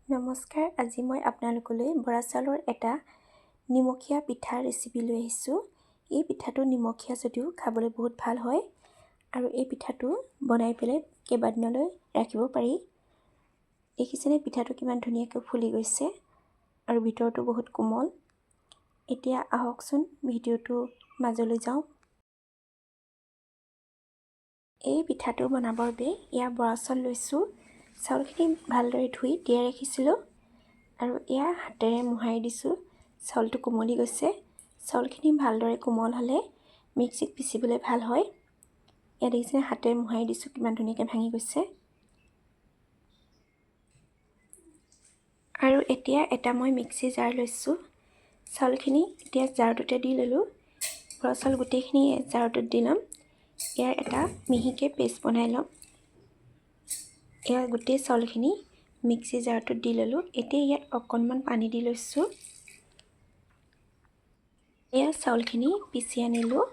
নমস্কাৰ, আজি মই আপোনালোকলৈ বৰা চাউলৰ এটা নিমখীয়া পিঠা ৰেচিপি লৈ আহিছোঁ। এই পিঠাটো নিমখীয়া যদিও খাবলৈ বহুত ভাল হয় আৰু এই পিঠাটো বনাই পেলাই কেইবাদিনলৈ ৰাখিব পাৰি। দেখিছেনে পিঠাটো কিমান ধুনীয়াকৈ ফুলি গৈছে আৰু ভিতৰতো বহুত কোমল। এতিয়া আহকচোন ভিডিঅ'টো মাজলৈ যাওঁ। এই পিঠাটো বনাবৰ বাবে ইয়াৰ বৰা চাউল লৈছোঁ। চাউলখিনি ভালদৰে ধুই তিয়াই ৰাখিছিলোঁ আৰু এয়া হাতেৰে মোহাৰি দিছোঁ। চাউলটো কোমলি গৈছে। চাউলখিনি ভালদৰে কোমল হ'লে মিক্সিত পিচিবলৈ ভাল হয়। এয়া দেখিছে হাতেৰে মোহাৰি দিছোঁ, কিমান ধুনীয়াকৈ ভাঙি গৈছে। আৰু এতিয়া এটা মই মিক্সি জাৰ লৈছোঁ। চাউলখিনি এতিয়া জাৰটোতে দি ল'লোঁ। বৰা চাউল গোটেইখিনি জাৰটোত দি ল'ম। ইয়াৰ এটা মিহিকৈ পেষ্ট বনাই ল'ম। এয়া গোটেই চাউলখিনি মিক্সি জাৰটোত দি ল'লোঁ। এতিয়া ইয়াত অকণমান পানী দি লৈছোঁ। এয়া চাউলখিনি পিচি আনিলোঁ।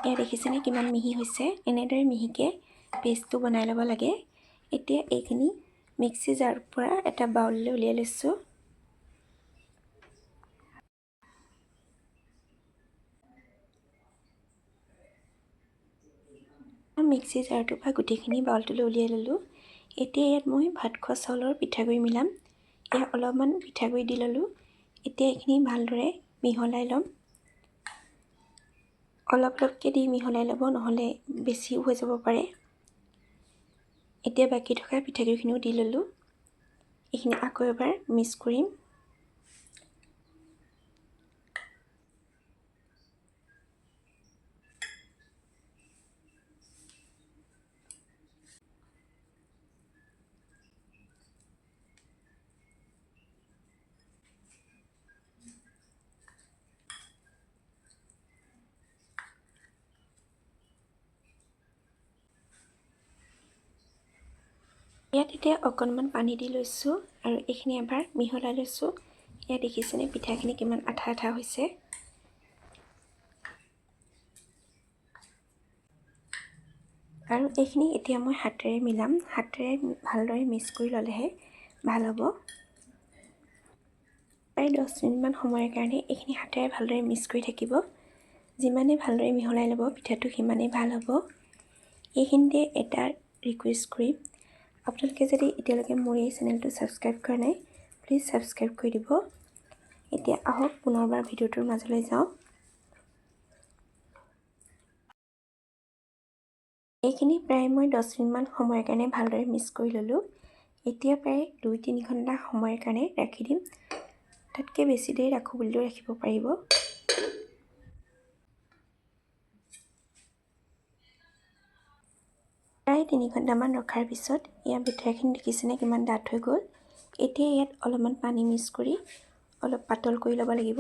এয়া দেখিছেনে কিমান মিহি হৈছে। এনেদৰে মিহিকৈ পেষ্টটো বনাই ল'ব লাগে। এতিয়া এইখিনি মিক্সি জাৰৰ পৰা এটা বাউললৈ উলিয়াই লৈছোঁ। মিক্সি জাৰটোৰ পৰা গোটেইখিনি বাউলটোলৈ উলিয়াই ল'লোঁ। এতিয়া ইয়াত মই ভাত খোৱা চাউলৰ পিঠাগুড়ি মিলাম। এয়া অলপমান পিঠাগুড়ি দি ল'লোঁ। এতিয়া এইখিনি ভালদৰে মিহলাই ল'ম। অলপ অলপকৈ দি মিহলাই ল'ব, নহ'লে বেছিও হৈ যাব পাৰে। এতিয়া বাকী থকা পিঠাগুড়িখিনিও দি ল'লোঁ। এইখিনি আকৌ এবাৰ মিক্স কৰিম। ইয়াত এতিয়া অকণমান পানী দি লৈছোঁ আৰু এইখিনি এবাৰ মিহলাই লৈছোঁ। ইয়াত দেখিছেনে পিঠাখিনি কিমান আঠা আঠা হৈছে। আৰু এইখিনি এতিয়া মই হাতেৰে মিলাম। হাতেৰে ভালদৰে মিক্স কৰি ল'লেহে ভাল হ'ব। প্ৰায় 10 মিনিটমান সময়ৰ কাৰণে এইখিনি হাতেৰে ভালদৰে মিক্স কৰি থাকিব। যিমানে ভালদৰে মিহলাই ল'ব পিঠাটো সিমানেই ভাল হ'ব। এইখিনিতে এটা ৰিকুৱেষ্ট কৰিম, আপোনালোকে যদি এতিয়ালৈকে মোৰ এই চেনেলটো ছাবস্ক্ৰাইব কৰা নাই, প্লিজ ছাবস্ক্ৰাইব কৰি দিব। এতিয়া আহক পুনৰবাৰ ভিডিঅ'টোৰ মাজলৈ যাওঁ। এইখিনি প্ৰায় মই 10 মিনিটমান সময়ৰ কাৰণে ভালদৰে মিক্স কৰি ল'লোঁ। এতিয়া প্ৰায় 2-3 ঘণ্টা সময়ৰ কাৰণে ৰাখি দিম। তাতকৈ বেছি দেৰি ৰাখোঁ বুলিলেও ৰাখিব পাৰিব। প্ৰায় 3 ঘণ্টামান ৰখাৰ পিছত ইয়াৰ পিঠাখিনি দেখিছেনে কিমান ডাঠ হৈ গ'ল। এতিয়া ইয়াত অলপমান পানী মিক্স কৰি অলপ পাতল কৰি ল'ব লাগিব।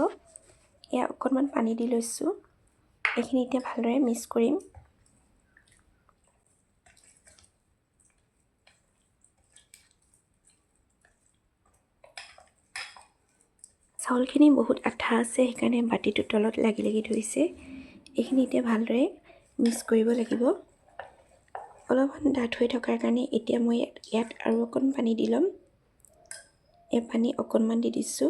এয়া অকণমান পানী দি লৈছোঁ। এইখিনি এতিয়া ভালদৰে মিক্স কৰিম। চাউলখিনি বহুত আঠা আছে, সেইকাৰণে বাতিটোৰ তলত লাগি লাগি ধৰিছে। এইখিনি এতিয়া ভালদৰে মিক্স কৰিব লাগিব। অলপমান ডাঠ হৈ থকাৰ কাৰণে এতিয়া মই ইয়াত আৰু অকণ পানী দি ল'ম। এই পানী অকণমান দি দিছোঁ।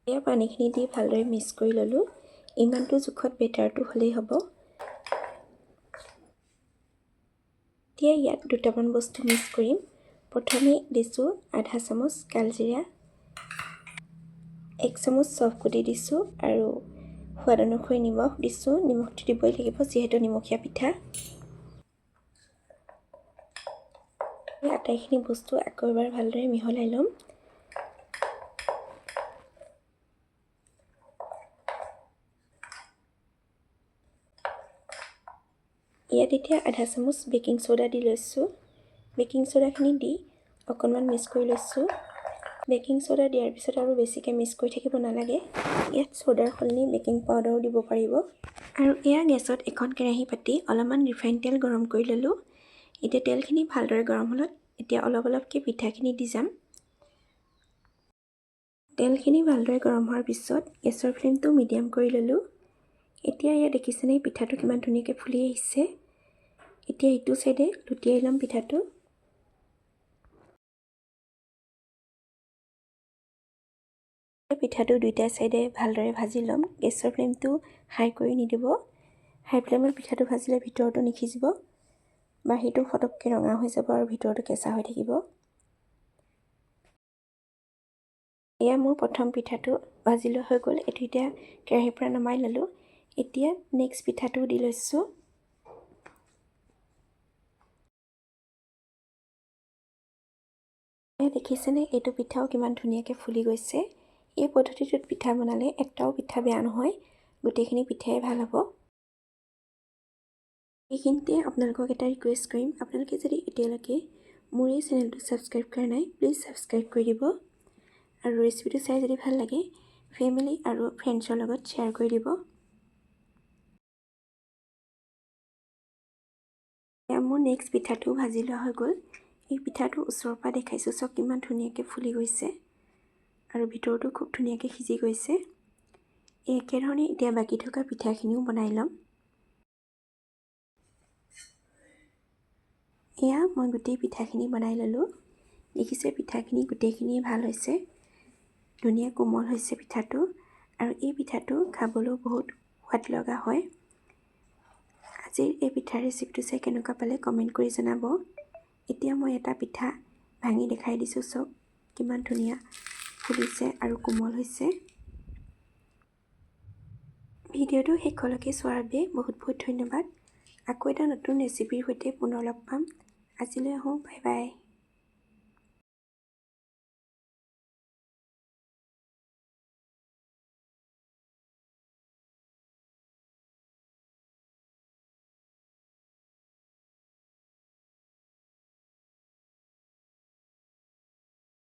এই পানীখিনি দি ভালদৰে মিক্স কৰি ল'লোঁ। ইমানটো জোখত বেটাৰটো হ'লেই হ'ব। এতিয়া ইয়াত দুটামান বস্তু মিক্স কৰিম। প্ৰথমে দিছোঁ আধা চামুচ কালজিৰা, 1 চামুচ চফগুটি দিছোঁ আৰু সোৱাদ অনুসৰি নিমখ দিছোঁ। নিমখটো দিবই লাগিব যিহেতু নিমখীয়া পিঠা। এই আটাইখিনি বস্তু আকৌ এবাৰ ভালদৰে মিহলাই ল'ম। ইয়াত এতিয়া আধা চামুচ বেকিং চ'ডা দি লৈছোঁ। বেকিং চ'ডাখিনি দি অকণমান মিক্স কৰি লৈছোঁ। বেকিং চ'ডা দিয়াৰ পিছত আৰু বেছিকৈ মিক্স কৰি থাকিব নালাগে। ইয়াত চ'ডাৰ সলনি বেকিং পাউডাৰো দিব পাৰিব। আৰু এয়া গেছত এখন কেৰাহী পাতি অলপমান ৰিফাইন তেল গৰম কৰি ল'লোঁ। এতিয়া তেলখিনি ভালদৰে গৰম হ'লত এতিয়া অলপ অলপকৈ পিঠাখিনি দি যাম। তেলখিনি ভালদৰে গৰম হোৱাৰ পিছত গেছৰ ফ্লেমটো মিডিয়াম কৰি ল'লোঁ। এতিয়া ইয়াত দেখিছেনে পিঠাটো কিমান ধুনীয়াকৈ ফুলি আহিছে। এতিয়া ইটো চাইডে লুটিয়াই ল'ম পিঠাটো। পিঠাটো দুইটা চাইডে ভালদৰে ভাজি ল'ম। গেছৰ ফ্লেমটো হাই কৰি নিদিব। হাই ফ্লেমত পিঠাটো ভাজিলে ভিতৰটো নিসিজিব, বাহিৰটো ফটককৈ ৰঙা হৈ যাব আৰু ভিতৰটো কেঁচা হৈ থাকিব। এয়া মোৰ প্ৰথম পিঠাটো ভাজি লোৱা হৈ গ'ল। এইটো এতিয়া কেৰাহীৰ পৰা নমাই ল'লোঁ। এতিয়া নেক্সট পিঠাটো দি লৈছোঁ। দেখিছেনে এইটো পিঠাও কিমান ধুনীয়াকৈ ফুলি গৈছে। এই পদ্ধতিটোত পিঠা বনালে একটাও পিঠা বেয়া নহয়, গোটেইখিনি পিঠাই ভাল হ'ব। এইখিনিতে আপোনালোকক এটা ৰিকুৱেষ্ট কৰিম, আপোনালোকে যদি এতিয়ালৈকে মোৰ এই চেনেলটো ছাবস্ক্ৰাইব কৰা নাই, প্লিজ ছাবস্ক্ৰাইব কৰি দিব। আৰু ৰেচিপিটো চাই যদি ভাল লাগে, ফেমিলি আৰু ফ্ৰেণ্ডছৰ লগত শ্বেয়াৰ কৰি দিব। এয়া মোৰ নেক্সট পিঠাটো ভাজি লোৱা হৈ গ'ল। এই পিঠাটো ওচৰৰ পৰা দেখাইছোঁ, চব কিমান ধুনীয়াকৈ ফুলি গৈছে আৰু ভিতৰতো খুব ধুনীয়াকৈ সিজি গৈছে। এই একেধৰণে এতিয়া বাকী থকা পিঠাখিনিও বনাই ল'ম। এয়া মই গোটেই পিঠাখিনি বনাই ল'লোঁ। দেখিছে পিঠাখিনি গোটেইখিনিয়ে ভাল হৈছে, ধুনীয়া কোমল হৈছে পিঠাটো, আৰু এই পিঠাটো খাবলৈও বহুত সোৱাদ লগা হয়। আজিৰ এই পিঠাৰ ৰেচিপিটো চাই কেনেকুৱা পালে কমেণ্ট কৰি জনাব। এতিয়া মই এটা পিঠা ভাঙি দেখাই দিছোঁ, চব কিমান ধুনীয়া ফুলিছে আৰু কোমল হৈছে। ভিডিঅ'টো শেষলৈকে চোৱাৰ বাবে বহুত বহুত ধন্যবাদ। আকৌ এটা নতুন ৰেচিপিৰ সৈতে পুনৰ লগ পাম। আজিলৈ আহোঁ, বাই বাই।